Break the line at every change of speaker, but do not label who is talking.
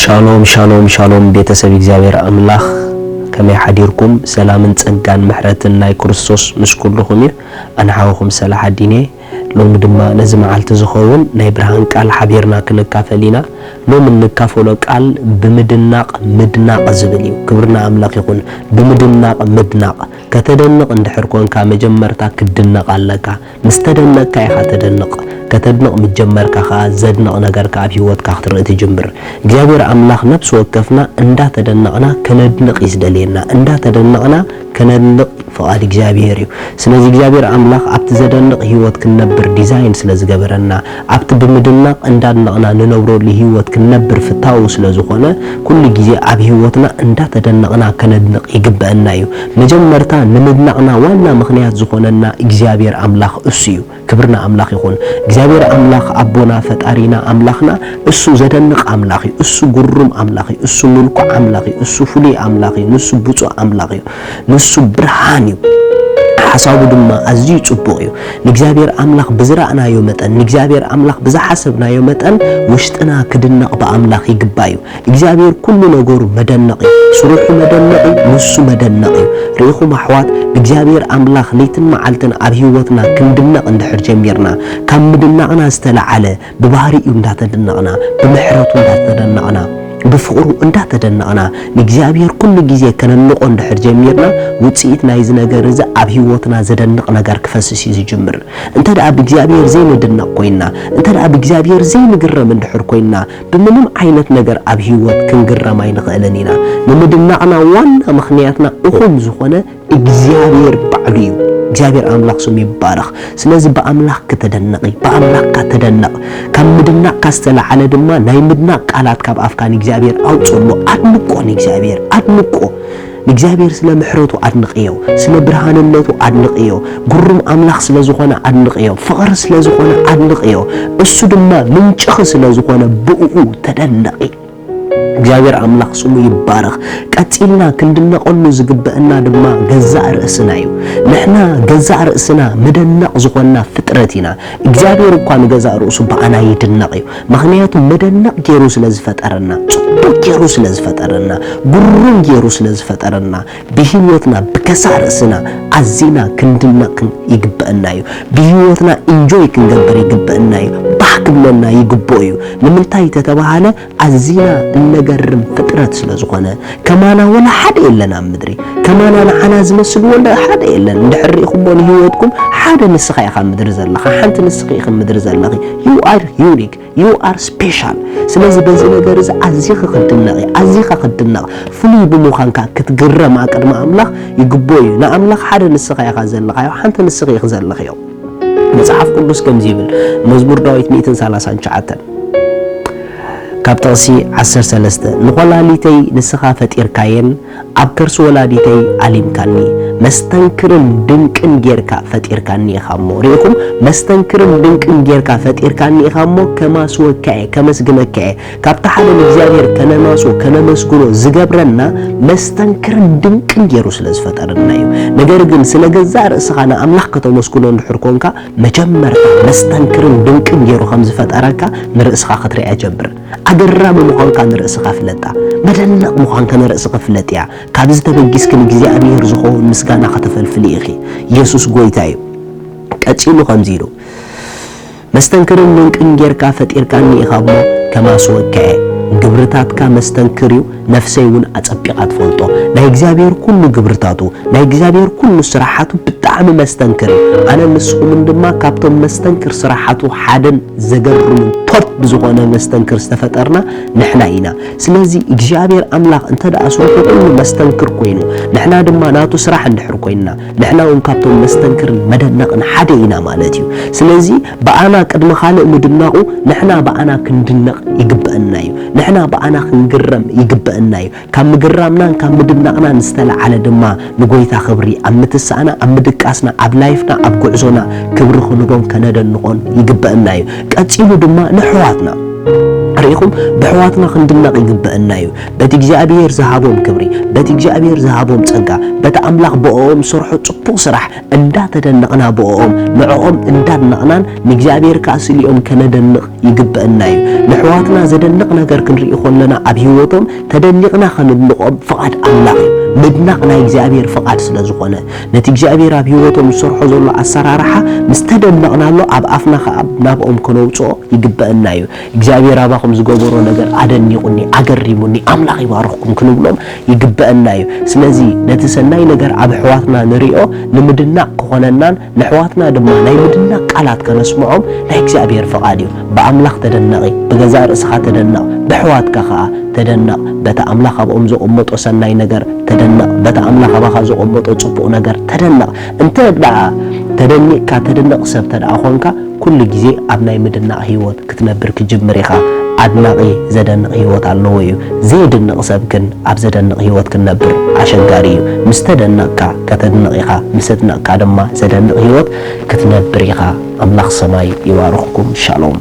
ሻሎም ሻሎም ሻሎም ቤተሰብ እግዚአብሔር አምላክ ከመይ ሓዲርኩም ሰላምን ጸጋን ምሕረትን ናይ ክርስቶስ ምስ ኩልኩም ኣንሓውኩም ሰላሕ አዲኔ ሎም ድማ ነዚ መዓልቲ ዝኸውን ናይ ብርሃን ቃል ሓቢርና ክንካፈሊና ሎም እንካፈሎ ቃል ብምድናቅ ምድናቅ ዝብል እዩ ክብርና አምላክ ይኹን ብምድናቅ ምድናቅ ከተደንቅ እንድሕር ኮንካ መጀመርታ ክድነቅ ኣለካ ምስተደነቅካ ኢኻ ተደንቅ ከተድንቅ ምጀመርካ ዘድንቅ ነገርካ ኣብ ህይወትካ ክትርኢ ትጅምር እግዚአብሔር አምላክ ነፍስ ወከፍና እንዳተደነቅና ከነድንቅ ይስደልና እንዳተደነቅና ከነድንቅ ፈቃድ እግዚአብሔር እዩ ስለዚህ እግዚአብሔር አምላክ ኣብቲ ዘደንቅ ህይወት ክንነብር ዲዛይን ስለዝገበረና ኣብቲ ብምድናቅ እንዳድነቅና ንነብረሉ ህይወት ክንነብር ፍታው ስለዝኾነ ኩሉ ግዜ ኣብ ህይወትና እንዳተደነቅና ከነድንቅ ይግበአና እዩ መጀመርታ ንምድናቅና ዋና ምክንያት ዝኾነና እግዚአብሔር አምላክ እሱ እዩ ክብርና አምላክ ይኹን እግዚአብሔር አምላክ አቦና ፈጣሪና አምላክና እሱ ዘደንቅ አምላክ እዩ እሱ ጉሩም አምላክ እዩ እሱ ምልኩዕ አምላክ እዩ እሱ ፍሉይ አምላክ እዩ ንሱ ብፁዕ አምላክ እዩ ንሱ ብርሃን እዩ ሓሳቡ ድማ ኣዝዩ ጽቡቕ እዩ ንእግዚአብሔር አምላክ ብዝራእናዮ መጠን ንእግዚአብሔር አምላክ ብዝሓሰብናዮ መጠን ውሽጥና ክድነቅ በአምላክ ይግባዩ እግዚአብሔር ኩሉ ነገሩ መደነቅ እዩ ስሩሑ መደነቅ እዩ ንሱ መደነቅ እዩ ርኢኹም ኣሕዋት እግዚአብሔር አምላክ ለይትን መዓልትን ኣብ ህይወትና ክንድነቅ እንድሕር ጀሚርና ካብ ምድናቅና ዝተለዓለ ብባህሪኡ እንዳተደነቅና ብምሕረቱ እንዳተደነቅና بفقرو انت تدنقنا نجزابير كل جزء كنا نقول نحر جميرنا وتصيتنا إذا نجار إذا أبي وطنا زدنق نجار كفسسي زجمر انت ده أبي جزابير زين ندنق كوينا انت ده أبي جزابير زين نجرة من نحر كوينا بمنهم عينة نجار أبي وط كنجرة ما ينقلنينا نمدنقنا وانا مخنياتنا أخون زخنا جزابير بعليو እግዚአብሔር አምላክ ስሙ ይባረክ ስለዚህ በአምላክ ከተደነቀ በአምላክ ከተደነቀ ከምድናቅ ካስተላዓለ ድማ ናይ ምድናቅ ቃላት ካብ አፍካን እግዚአብሔር አውጽሎ አድንቆን እግዚአብሔር አድንቆ እግዚአብሔር ስለ ምሕረቱ አድንቅዮ ስለ ብርሃንነቱ አድንቅዮ ጉሩም አምላክ ስለ ዝኾነ አድንቅዮ ፍቅር ስለ ዝኾነ አድንቅዮ እሱ ድማ ምንጭኽ ስለ ዝኾነ ብኡኡ ተደነቂ እግዚአብሔር አምላክ ስሙ ይባረክ ቀጥልና ክንድነቀሉ ዝግበአና ድማ ገዛእ ርእስና እዩ ንሕና ገዛእ ርእስና መደነቅ ዝኾና ፍጥረቲና እግዚአብሔር እንኳን ገዛእ ርእሱ በአና ይድነቅ እዩ ምክንያቱ መደነቅ ገይሩ ስለዝፈጠረና ጽቡቅ ገይሩ ስለዝፈጠረና ጉሩም ገይሩ ስለዝፈጠረና በህይወትና በገዛእ ርእስና አዚና ክንድነቅ ይግበአና እዩ በህይወትና ኢንጆይ ክንገብር ይግበአና እዩ ባክብለና ይግበኦ እዩ ንምንታይ ተተባሃለ አዚና ነገርም ፍጥረት ስለዝኾነ ከማና ወላ ሓደ የለና ምድሪ ከማና ንዓና ዝመስል ወላ ሓደ የለን እንድሕሪኹም ህይወትኩም ሓደ ንስኻ ኢኻ ምድሪ ዘለኻ ሓንቲ ንስኻ ኢኻ ምድሪ ዘለኺ you are unique you are special ስለዚህ በዚህ ነገር እዚ ኣዚኻ ክድነቕ ፍሉይ ብምዃንካ ክትግረም ኣቅድሚ ኣምላኽ ይግበኦ እዩ ንኣምላኽ ሓደ ንስኻ ኢኻ ዘለኻ ሓንቲ ንስኻ ኢኻ ዘለኺ መጽሐፍ ቅዱስ ከምዚ ይብል መዝሙር ዳዊት 139 ካብ ጥቕሲ 13 ንኾላሊተይ ንስኻ ፈጢርካየን ኣብ ከርሲ ወላዲተይ ኣሊምካኒ መስተንክርን ድንቅን ጌርካ ፈጢርካኒ ኢኻሞ ሪኢኩም መስተንክርን ድንቅን ጌርካ ፈጢርካኒ ኢኻሞ ከማስወካየ ከመስግነካየ ካብታ ሓደ እግዚአብሔር ከነማሶ ከነመስግኖ ዝገብረና መስተንክርን ድንቅን ጌሩ ስለዝፈጠረና እዩ ነገር ግን ስለገዛ ርእስኻ ንኣምላኽ ከተመስግኖ እንድሕር ኮንካ መጀመርታ መስተንክርን ድንቅን ጌሩ ከም ዝፈጠረካ ንርእስኻ ክትሪኣ ጀምር أجرّم مخان كان رأسك فلتا مدلنا مخان كان رأسك فلتيا كابز تبجيس كل جزء أبيه رزقه مسكنا خطفل في الإخي يسوع قويتاي كأشيلو خمزيرو مستنكرن منك إنجر كافت إركاني إخابو كما سوى كأ جبرتاتك مستنكريو نفسيون أتبقات فولتو لا إجزابير كل جبرتاتو لا إجزابير كل صراحاته بتعم مستنكري أنا مسؤول من دما كابتن مستنكر صراحاته حدا زجر من طب بزغنا مستنكر استفترنا نحنا هنا سلازي إجزابير أملاق أنت دا أسوأ كل مستنكر كوينو نحنا دما ناتو صراح نحر كويننا نحنا ونكابتن مستنكر مدنق حدا هنا مالتيو سلازي بأنا قد مخالق مدنقو نحنا بأنا كندنق يقبأنا نحنا بأنا خنجرم يقبأنا كم جرمنا كم مدنقنا نستلع على دما نقولي خبري أمتسأنا أمدك أسنا أبلايفنا أبقعزونا كبر خنقون كندا نقون يقبأنا كأتيلو دما نحواتنا ريكم بحواتنا خندنق يقبأنا بتجزأ بير زهابهم كبري بتجزأ بير زهابهم تسقى بتأملاق بقوم صرحو ጽቡቕ ስራሕ እንዳተደነቕና ብኦም ንዕኦም እንዳድነቕናን ንእግዚአብሔር ካስሊኦም ከነደንቕ ይግበአና እዩ ንሕዋትና ዘደንቕ ነገር ክንርኢ ከለና ኣብ ህይወቶም ተደኒቕና ከንድንቖም ፍቓድ ኣምላኽ እዩ ምድናቕ ናይ እግዚአብሔር ፍቓድ ስለ ዝኾነ ነቲ እግዚአብሔር ኣብ ህይወቶም ዝሰርሖ ዘሎ ኣሰራርሓ ምስ ተደነቕናሎ ኣብ ኣፍና ናብኦም ከነውፅኦ ይግበአና እዩ እግዚአብሔር ኣባኹም ዝገበሮ ነገር ኣደኒቑኒ ኣገሪሙኒ ኣምላኽ ይባርኽኩም ክንብሎም ይግበአና እዩ ስለዚ ነቲ ሰናይ ነገር ኣብ ኣሕዋትና ንሪኦ ንምድናቕ ክኾነናን ንኣሕዋትና ድማ ናይ ምድናቕ ቃላት ከነስምዖም ናይ እግዚአብሔር ፍቓድ እዩ ብኣምላኽ ተደነቒ ብገዛ ርእስኻ ተደነቕ ብኣሕዋትካ ከዓ ተደነቕ በታ ኣምላኽ ኣብኦም ዘቐመጦ ሰናይ ነገር ተደነቕ በታ ኣምላኽ ኣባኻ ዘቐመጦ ጽቡቕ ነገር ተደነቕ እንተ ደኣ ተደኒቕካ ተደነቕ ሰብ ተደኣ ኾንካ ኩሉ ግዜ ኣብ ናይ ምድናቕ ህይወት ክትነብር ክጅምር ኢኻ ኣድናቒ ዘደንቕ ህይወት ኣለዎ እዩ ዘይድንቕ ሰብ ግን ኣብ ዘደንቕ ህይወት ክነብር ኣሸጋሪ እዩ ምስ ተደነቕካ ከተድንቕ ኢኻ ምስ ተድነቕካ ድማ ዘደንቕ ህይወት ክትነብር ኢኻ ኣምላኽ ሰማይ ይባርኽኩም ሻሎም